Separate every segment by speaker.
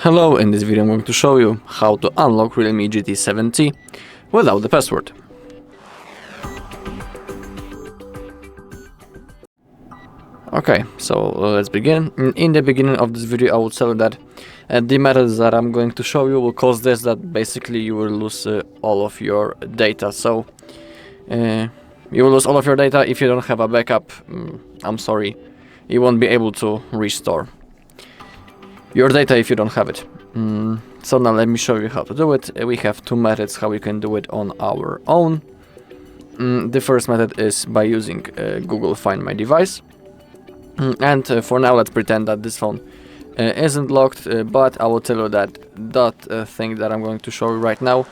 Speaker 1: Hello, in this video I'm going to show you how to unlock REALME GT 7T without the password. Okay, so let's begin. In the beginning of this video I will tell you that the methods that I'm going to show you will cause this, that basically you will lose all of your data. So you will lose all of your data if you don't have a backup. I'm sorry, you won't be able to restore your data if you don't have it. So now let me show you how to do it. We have two methods how we can do it on our own. The first method is by using Google Find My Device. And for now let's pretend that this phone isn't locked, but I will tell you that that thing that I'm going to show you right now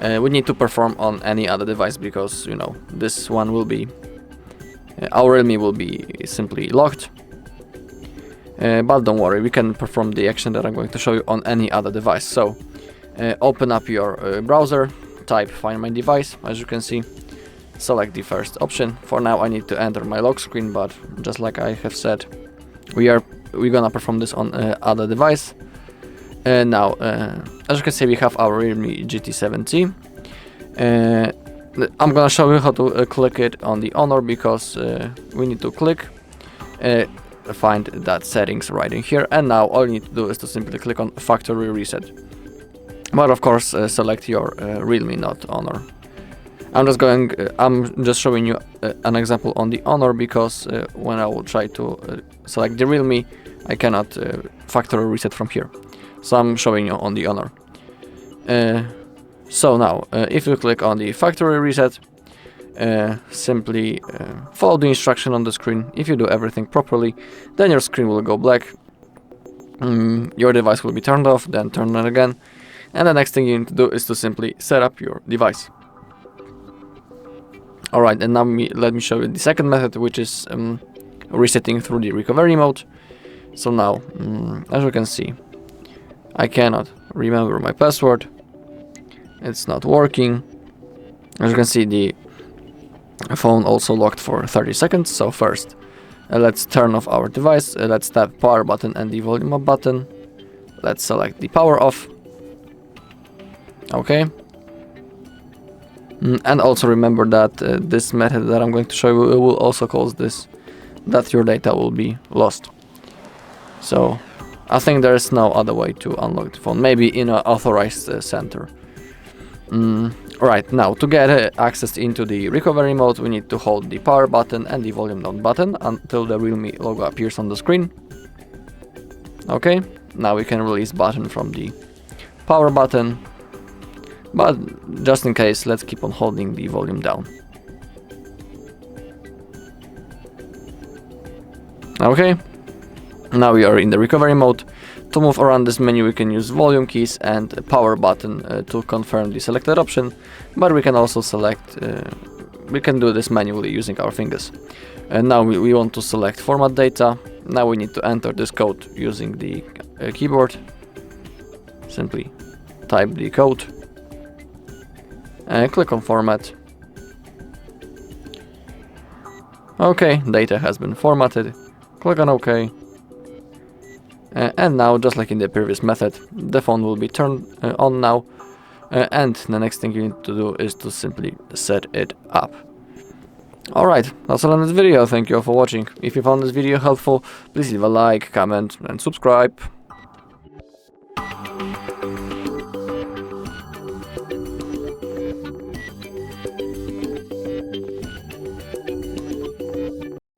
Speaker 1: we need to perform on any other device, because you know this one will be our REALME will be simply locked. But don't worry, we can perform the action that I'm going to show you on any other device. So open up your browser, type Find My Device. As you can see, select the first option. For now I need to enter my lock screen, but just like I have said, we're gonna perform this on other device. Now as you can see, we have our REALME GT 7T. I'm gonna show you how to click it on the Honor, because we need to click find that settings right in here, and now all you need to do is to simply click on factory reset. But of course select your REALME, not Honor. I'm just showing you an example on the Honor, because when I will try to select the REALME, I cannot factory reset from here. So I'm showing you on the Honor. So now if you click on the factory reset, simply follow the instruction on the screen. If you do everything properly, then your screen will go black, your device will be turned off, then turn on again, and the next thing you need to do is to simply set up your device. Alright, and now let me show you the second method, which is resetting through the recovery mode. So now, as you can see, I cannot remember my password, it's not working. As you can see, the phone also locked for 30 seconds. So first let's turn off our device. Let's tap power button and the volume up button. Let's select the power off. Okay, and also remember that this method that I'm going to show you will also cause this, that your data will be lost. So I think there is no other way to unlock the phone, maybe in an authorized center. Right, now to get access into the recovery mode, we need to hold the power button and the volume down button until the REALME logo appears on the screen. Okay, now we can release button from the power button, but just in case, let's keep on holding the volume down. Okay, now we are in the recovery mode. To move around this menu, we can use volume keys and power button to confirm the selected option, but we can also select, we can do this manually using our fingers. And now we want to select format data. Now we need to enter this code using the keyboard. Simply type the code and click on format. Okay, data has been formatted. Click on OK. And now, just like in the previous method, the phone will be turned on now, and the next thing you need to do is to simply set it up. Alright, that's all in this video. Thank you all for watching. If you found this video helpful, please leave a like, comment and subscribe.